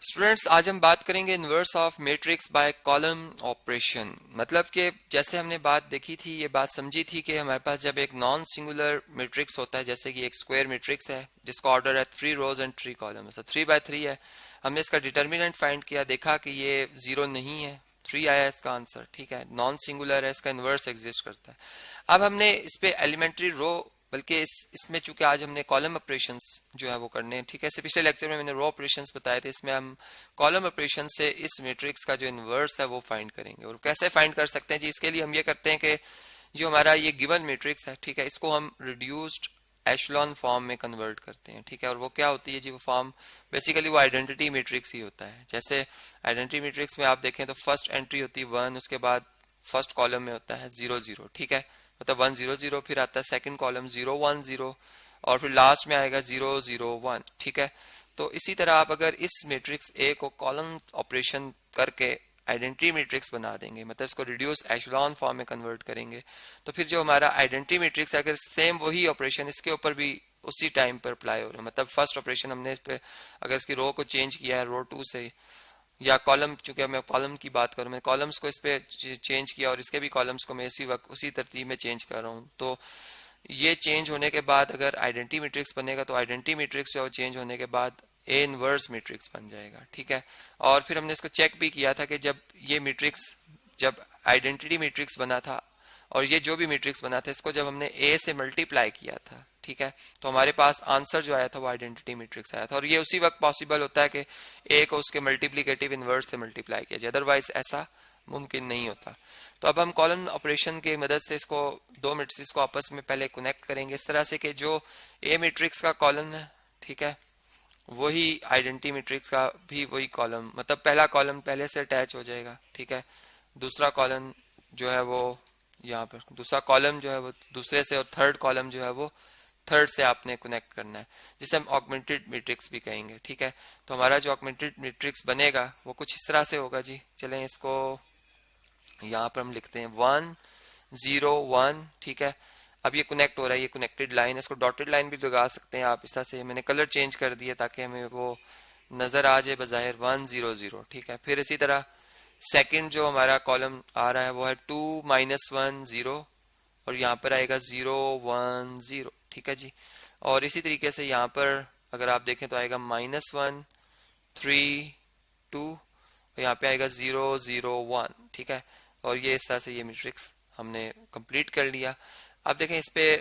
Students, आज हम बात करेंगे inverse of matrix by column operation. मतलब कि जैसे हमने बात देखी थी, ये बात समझी थी कि हमारे पास जब एक नॉन सिंगुलर मैट्रिक्स होता है, जैसे कि एक स्क्वायर मैट्रिक्स है जिसका ऑर्डर है 3 रोज एंड 3 कॉलम, तो 3 by 3 है। हमने इसका डिटर्मिनेंट फाइंड किया, देखा कि ये 0 नहीं है, 3 आया इसका आंसर। ठीक है, नॉन सिंगुलर है, इसका इन्वर्स एग्जिस्ट करता है। अब हमने इस पे एलिमेंट्री रो, बल्कि इसमें चूंकि आज हमने कॉलम ऑपरेशंस जो है वो करने हैं। ठीक है, इससे पिछले लेक्चर में मैंने रो ऑपरेशंस बताए थे, इसमें हम कॉलम ऑपरेशन से इस मैट्रिक्स का जो इन्वर्स है वो फाइंड करेंगे। और कैसे फाइंड कर सकते हैं जी, इसके लिए हम ये करते हैं कि जो हमारा ये गिवन मैट्रिक्स है, ठीक है, इसको हम रिड्यूस्ड एशलॉन फॉर्म में कन्वर्ट करते हैं। ठीक है, और वो क्या होती है जी, वो फॉर्म बेसिकली वो आइडेंटिटी मैट्रिक्स ही होता है। जैसे आइडेंटिटी मैट्रिक्स में आप देखें तो फर्स्ट एंट्री होती है 1, उसके बाद फर्स्ट कॉलम में होता है 0 0। ठीक है, मतलब 1 0 0, फिर आता है सेकंड कॉलम 0 1 0, और फिर लास्ट में आएगा 0 0 1। ठीक है, तो इसी तरह आप अगर इस मैट्रिक्स ए को कॉलम ऑपरेशन करके आइडेंटिटी मैट्रिक्स बना देंगे, मतलब इसको रिड्यूस एशलॉन फॉर्म में कन्वर्ट करेंगे, तो फिर जो हमारा आइडेंटिटी मैट्रिक्स है, अगर सेम वही ऑपरेशन इसके ऊपर भी उसी टाइम पर अप्लाई हो रहे हैं, मतलब फर्स्ट ऑपरेशन हमने इस पे अगर इसकी रो को चेंज किया है रो 2 से, या कॉलम, चूंकि मैं कॉलम की बात करूं, मैं कॉलम्स को इस पे चेंज किया और इसके भी कॉलम्स को मैं इसी वक्त उसी तरतीब में चेंज कर रहा हूं, तो ये चेंज होने के बाद अगर आइडेंटिटी मैट्रिक्स बनेगा तो आइडेंटिटी मैट्रिक्स जो चेंज होने के बाद ए इनवर्स मैट्रिक्स बन जाएगा। ठीक है, और फिर हमने इसको चेक भी किया था कि जब ये मैट्रिक्स, जब आइडेंटिटी मैट्रिक्स बना था और ये जो भी मैट्रिक्स बना था, इसको जब हमने ए से मल्टीप्लाई किया था, ठीक है, तो हमारे पास आंसर जो आया था वो आइडेंटिटी मैट्रिक्स आया था। और ये उसी वक्त पॉसिबल होता है कि ए को उसके मल्टीप्लिकेटिव इनवर्स से मल्टीप्लाई किया जाए, अदरवाइज ऐसा मुमकिन नहीं होता। तो अब हम कॉलम ऑपरेशन की मदद से इसको दो मैट्रिक्स को आपस में पहले कनेक्ट करेंगे इस तरह से कि जो ए मैट्रिक्स का कॉलम है, ठीक है, वही आइडेंटिटी मैट्रिक्स का भी वही कॉलम, मतलब पहला कॉलम पहले से अटैच हो जाएगा। ठीक है, दूसरा कॉलम जो है वो यहाँ पर, दूसरा कॉलम जो है वो दूसरे से, और थर्ड कॉलम जो है वो थर्ड से आपने कनेक्ट करना है, जिसे हम ऑगमेंटेड मैट्रिक्स भी कहेंगे। ठीक है, तो हमारा जो ऑगमेंटेड मैट्रिक्स बनेगा वो कुछ इस तरह से होगा जी। चलें इसको यहाँ पर हम लिखते हैं 1 0 1। ठीक है, अब ये कनेक्ट हो रहा है, ये कनेक्टेड लाइन है, इसको डॉटेड लाइन भी लगा सकते हैं आप इस तरह से। मैंने कलर चेंज कर दिया ताकि हमें वो नजर आ जाए बजाहिर 1 0 0। ठीक है, फिर इसी तरह सेकंड जो हमारा कॉलम आ रहा है वो है 2 -1 0, और यहाँ पर आएगा 0 1 0। ठीक है जी, और इसी तरीके से यहाँ पर अगर आप देखें तो आएगा -1 3 2, और यहाँ पे आएगा 0 0 1। ठीक है, और ये इस तरह से ये मैट्रिक्स हमने कंप्लीट कर लिया। अब देखें इस पे,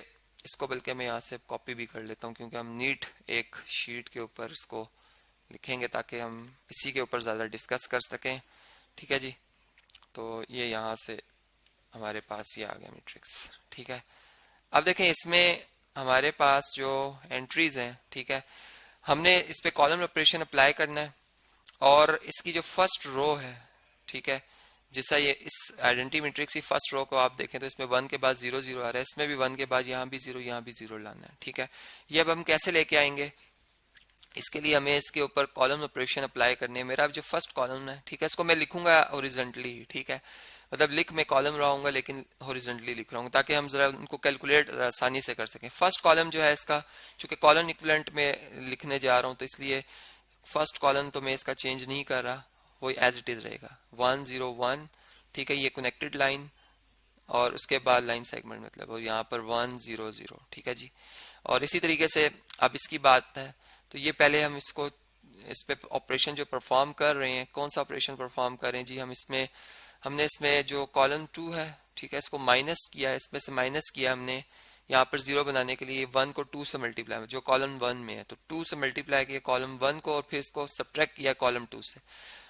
इसको बल्कि मैं यहाँ से कॉपी भी कर लेता हूँ, क्योंकि हम नीट एक शीट के ऊपर इसको लिखेंगे ताकि हम इसी के ऊपर ज़्यादा डिस्कस कर सकें। ठीक है जी, तो ये यहाँ से हमारे पास ये आ गया मैट्रिक्स। ठीक है, अब देखें इसमें हमारे पास जो एंट्रीज हैं, ठीक है, हमने इस पे कॉलम ऑपरेशन अप्लाई करना है, और इसकी जो फर्स्ट रो है, ठीक है, जैसा ये इस आइडेंटिटी मैट्रिक्स की फर्स्ट रो को आप देखें तो इसमें 1 के बाद 0 0 आ रहा है, इसमें भी 1 के बाद यहाँ भी 0 यहाँ भी 0 लाना है। ठीक है, ये अब हम कैसे लेके आएंगे, इसके लिए हमें इसके ऊपर कॉलम ऑपरेशन अप्लाई करने है। मेरा जो फर्स्ट कॉलम है, ठीक है, इसको मैं लिखूंगा हॉरिजॉन्टली। ठीक है, मतलब लिख मैं कॉलम रहा हूँ लेकिन हॉरिजॉन्टली लिख रहा हूँ ताकि हम जरा उनको कैलकुलेट आसानी से कर सकें। फर्स्ट कॉलम जो है इसका, चूंकि कॉलम इक्विवेलेंट में लिखने जा रहा हूँ तो इसलिए फर्स्ट कॉलम तो मैं इसका चेंज नहीं कर रहा, वही एज इट इज रहेगा 1 0 1। ठीक है, ये कनेक्टेड लाइन और उसके बाद लाइन सेगमेंट, मतलब और यहाँ पर 1 0 0। ठीक है जी, और इसी तरीके से अब इसकी बात है तो ये पहले हम इसको, इस पे ऑपरेशन जो परफॉर्म कर रहे हैं, कौन सा ऑपरेशन परफॉर्म कर रहे हैं जी, हम इसमें, हमने इसमें जो कॉलम 2 है, ठीक है, इसको माइनस किया, इसमें से माइनस किया हमने यहाँ पर 0 बनाने के लिए 1 को 2 से मल्टीप्लाई, जो कॉलम 1 में है तो 2 से मल्टीप्लाई किया कॉलम 1 को, और फिर इसको सब्ट्रैक्ट किया कॉलम 2 से,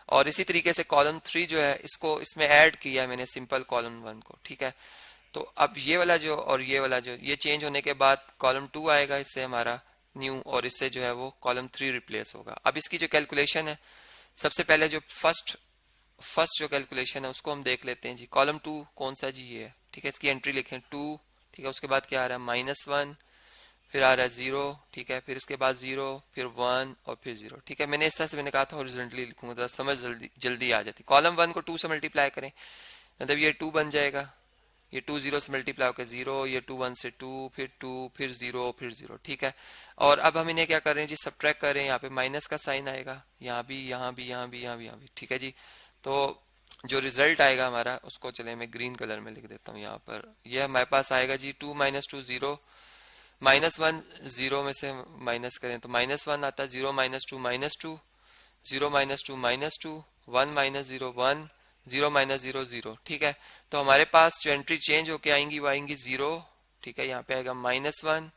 और इसी तरीके से कॉलम 3 जो है इसको इसमें ऐड किया मैंने सिंपल कॉलम 1 को। ठीक है, तो अब ये वाला जो और ये वाला जो, ये चेंज होने के बाद कॉलम 2 आएगा, इससे हमारा न्यू, और इससे जो है वो कॉलम 3 रिप्लेस होगा। अब इसकी जो कैलकुलेशन है, सबसे पहले जो फर्स्ट जो कैलकुलेशन है उसको हम देख लेते हैं जी। कॉलम 2 कौन सा जी, ये है। ठीक है, इसकी एंट्री लिखें 2। ठीक है, उसके बाद क्या आ रहा है -1, फिर आ रहा है 0। ठीक है, फिर इसके बाद 0, फिर 1 और फिर 0। ठीक है, मैंने इस तरह से मैंने कहा था हॉरिजॉन्टली लिखूंगा तो समझ जल्दी जल्दी आ जाती। कॉलम 1 को 2 से मल्टीप्लाई करें, मतलब ये 2 बन जाएगा। ये 2 जीरो से मल्टीप्लाई होकर 0, ये 2 1 से 2, फिर 0, फिर 0, ठीक है। और अब हम इन्हें क्या कर रहे हैं जी, सब्ट्रैक्ट कर रहे हैं। यहाँ पे माइनस का साइन आएगा, यहाँ भी, यहाँ भी, यहाँ भी, यहाँ भी, यहाँ भी, ठीक है जी। तो जो रिजल्ट आएगा हमारा, उसको चले मैं ग्रीन कलर में लिख देता हूँ यहाँ पर। ये हमारे पास आएगा जी 2 - 2 0, -1 0 में से माइनस करें तो -1 आता है, 0 - 2 -2, 0 - 2 -2, 1 - 0 1, 0 - 0 0, ठीक है। तो हमारे पास जो एंट्री चेंज होके आएंगी वो आएंगी 0, ठीक है। यहाँ पे आएगा -1,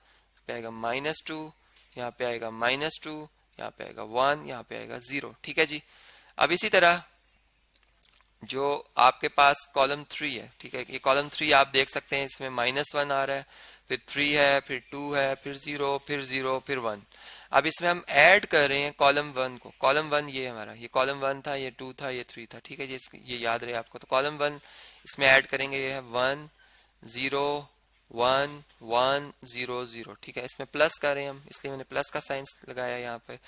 पे आएगा -2, यहाँ पे आएगा -2, यहाँ पे आएगा 1, यहाँ पे आएगा 0, ठीक है जी। अब इसी तरह जो आपके पास कॉलम 3 है, ठीक है, ये कॉलम 3 आप देख सकते हैं, इसमें -1 आ रहा है, फिर 3 है, फिर 2 है, फिर 0, फिर 0, फिर 1। अब इसमें हम ऐड कर रहे हैं कॉलम 1 को। कॉलम 1 ये हमारा, ये कॉलम 1 था, ये 2 था, ये 3 था, ठीक है जी। ये याद रहे आपको। तो कॉलम 1 इसमें ऐड करेंगे, ये है 1 0 1 1 0 0, ठीक है। इसमें प्लस कर रहे हैं हम, इसलिए मैंने प्लस का साइन लगाया यहाँ पे।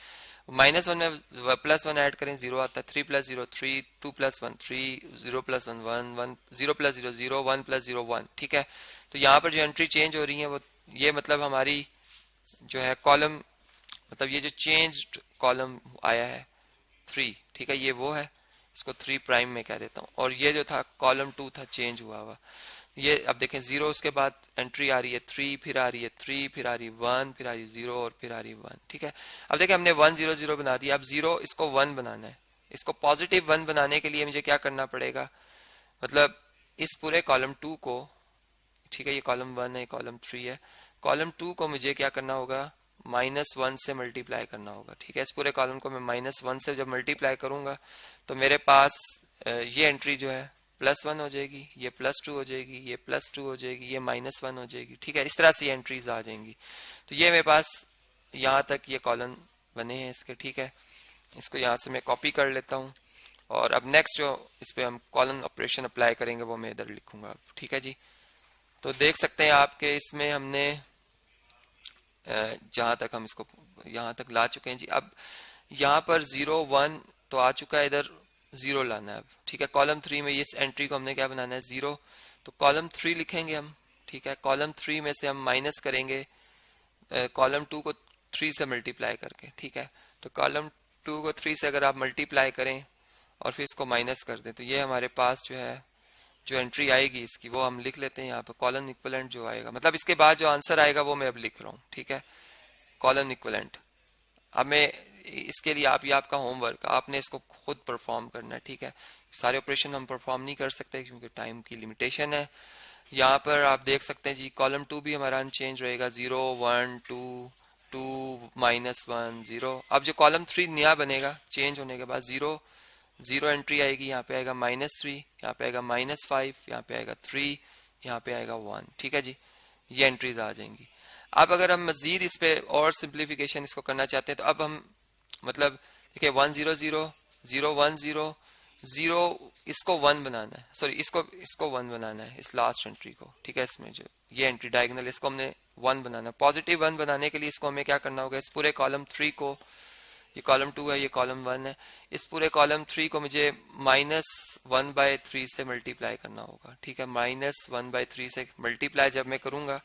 -1 में +1 ऐड करें, 0 आता है, 3 + 0 3, 2 + 1 3, 0 + 1 1 1, 0 + 0 0, 1 + 0 1, ठीक है। तो यहाँ पर जो एंट्री चेंज हो रही है वो, ये मतलब हमारी जो है कॉलम, मतलब ये जो चेंज्ड कॉलम आया है 3, ठीक है, ये वो है। इसको 3 प्राइम में कह देता हूँ। और ये जो था कॉलम 2 था चेंज हुआ हुआ, ये अब देखें 0, उसके बाद एंट्री आ रही है 3, फिर आ रही है 3, फिर आ रही है 1, फिर आ रही है 0 और फिर आ रही है 1, ठीक है। अब देखें हमने 1 0 0 बना दिया। अब 0 इसको 1 बनाना है। इसको पॉजिटिव 1 बनाने के लिए मुझे क्या करना पड़ेगा, मतलब इस पूरे कॉलम 2 को, ठीक है, ये कॉलम 1 है, कॉलम 3 है, कॉलम 2 को मुझे क्या करना होगा, -1 से मल्टीप्लाई करना होगा, ठीक है। इस पूरे कॉलम को मैं -1 से जब मल्टीप्लाई करूंगा तो मेरे पास ये एंट्री जो है +1 हो जाएगी, ये +2 हो जाएगी, ये +2 हो जाएगी, ये -1 हो जाएगी, ठीक है। इस तरह से ये एंट्रीज आ जाएंगी। तो ये मेरे पास यहाँ तक ये कॉलम बने हैं इसके, ठीक है। इसको यहाँ से मैं कॉपी कर लेता हूँ। और अब नेक्स्ट जो इस पे हम कॉलम ऑपरेशन अप्लाई करेंगे वो मैं इधर लिखूंगा, ठीक है जी। तो देख सकते हैं आपके इसमें हमने जहां तक हम इसको यहाँ तक ला चुके हैं जी। अब यहाँ पर 0 1 तो आ चुका है, इधर 0 लाना है अब, ठीक है। कॉलम 3 में इस एंट्री को हमने क्या बनाना है, 0। तो कॉलम 3 लिखेंगे हम, ठीक है। कॉलम 3 में से हम माइनस करेंगे कॉलम 2 को 3 से मल्टीप्लाई करके, ठीक है। तो कॉलम 2 को 3 से अगर आप मल्टीप्लाई करें और फिर इसको माइनस कर दें तो ये हमारे पास जो है, जो एंट्री आएगी इसकी वो हम लिख लेते हैं यहाँ पर, कॉलम इक्विवेलेंट जो आएगा, मतलब इसके बाद जो आंसर आएगा वो मैं अब लिख रहा हूँ, ठीक है, कॉलम इक्विवेलेंट। अब मैं इसके लिए ये आपका होमवर्क, आपने इसको खुद परफॉर्म करना है, ठीक है। सारे ऑपरेशन हम परफॉर्म नहीं कर सकते क्योंकि टाइम की लिमिटेशन है। यहाँ पर आप देख सकते हैं जी, कॉलम 2 भी हमारा अनचेंज रहेगा, 0 1 2 2 -1 0। अब जो कॉलम 3 नया बनेगा चेंज होने के बाद, 0 0 एंट्री आएगी, यहाँ पे आएगा -3, यहाँ पे आएगा -5, यहाँ पे आएगा 3, यहाँ पे आएगा 1, ठीक है जी। ये एंट्रीज आ जाएंगी। अब अगर हम मजीद इस पे और सिंप्लीफिकेशन इसको करना चाहते हैं तो अब हम, मतलब देखिए 1 0 0 0 1 0 0, इसको 1 बनाना है, सॉरी इसको 1 बनाना है, इस लास्ट एंट्री को, ठीक है। इसमें जो ये एंट्री डायगोनल, इसको हमने 1 बनाना है। पॉजिटिव 1 बनाने के लिए इसको हमें क्या करना होगा, इस पूरे कॉलम 3 को, ये कॉलम 2 है, ये कॉलम 1 है, इस पूरे कॉलम 3 को मुझे -1/3 से मल्टीप्लाई करना होगा, ठीक है। -1/3 से मल्टीप्लाई जब मैं करूंगा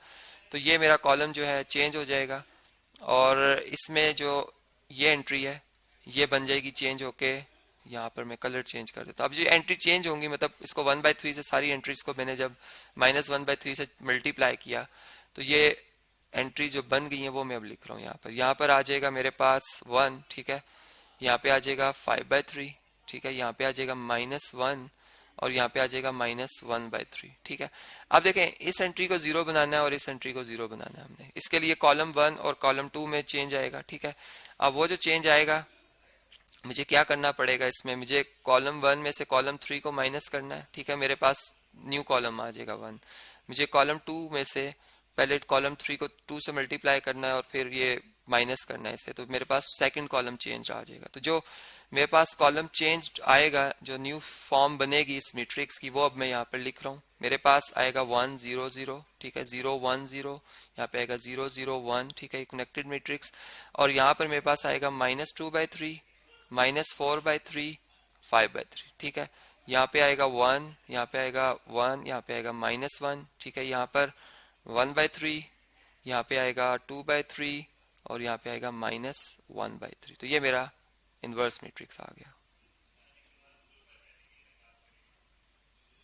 तो ये मेरा कॉलम जो है चेंज हो जाएगा और इसमें जो ये एंट्री है ये बन जाएगी चेंज होके, यहाँ पर मैं कलर चेंज कर देता हूँ। अब जो एंट्री चेंज होंगी, मतलब इसको 1/3 से, सारी एंट्रीज को मैंने जब -1/3 से मल्टीप्लाई किया तो ये एंट्री जो बन गई है वो मैं अब लिख रहा हूँ यहाँ पर। यहाँ पर आ जाएगा मेरे पास 1, ठीक है। यहाँ पे आ जाएगा 5/3, ठीक है। यहाँ पे आ जाएगा -1 और यहाँ पे आ जाएगा -1/3, ठीक है। अब देखें इस एंट्री को 0 बनाना है और इस एंट्री को 0 बनाना है हमने, इसके लिए कॉलम 1 और कॉलम 2 में चेंज आएगा, ठीक है। अब वो जो चेंज आएगा मुझे क्या करना पड़ेगा, इसमें मुझे कॉलम 1 में से कॉलम 3 को माइनस करना है, ठीक है। मेरे पास न्यू कॉलम आ जाएगा 1। मुझे कॉलम 2 में से पहले कॉलम 3 को 2 से मल्टीप्लाई करना है और फिर ये माइनस करना है इसे, तो मेरे पास सेकंड कॉलम चेंज आ जाएगा। तो जो मेरे पास कॉलम चेंज आएगा, जो न्यू फॉर्म बनेगी इस मैट्रिक्स की, वो अब मैं यहाँ पर लिख रहा हूँ। मेरे पास आएगा 1 0 0, ठीक है, 0 1 0, यहाँ पे आएगा 0 0 1, ठीक है, कनेक्टेड मैट्रिक्स। और यहाँ पर मेरे पास आएगा -2/3, -4/3, 5/3, ठीक है। यहाँ पे आएगा 1, यहाँ पे आएगा 1, यहाँ पे आएगा -1, ठीक है। यहाँ पर 1/3, यहाँ पे आएगा 2/3 और यहाँ पे आएगा -1/3। तो ये मेरा इन्वर्स मैट्रिक्स आ गया।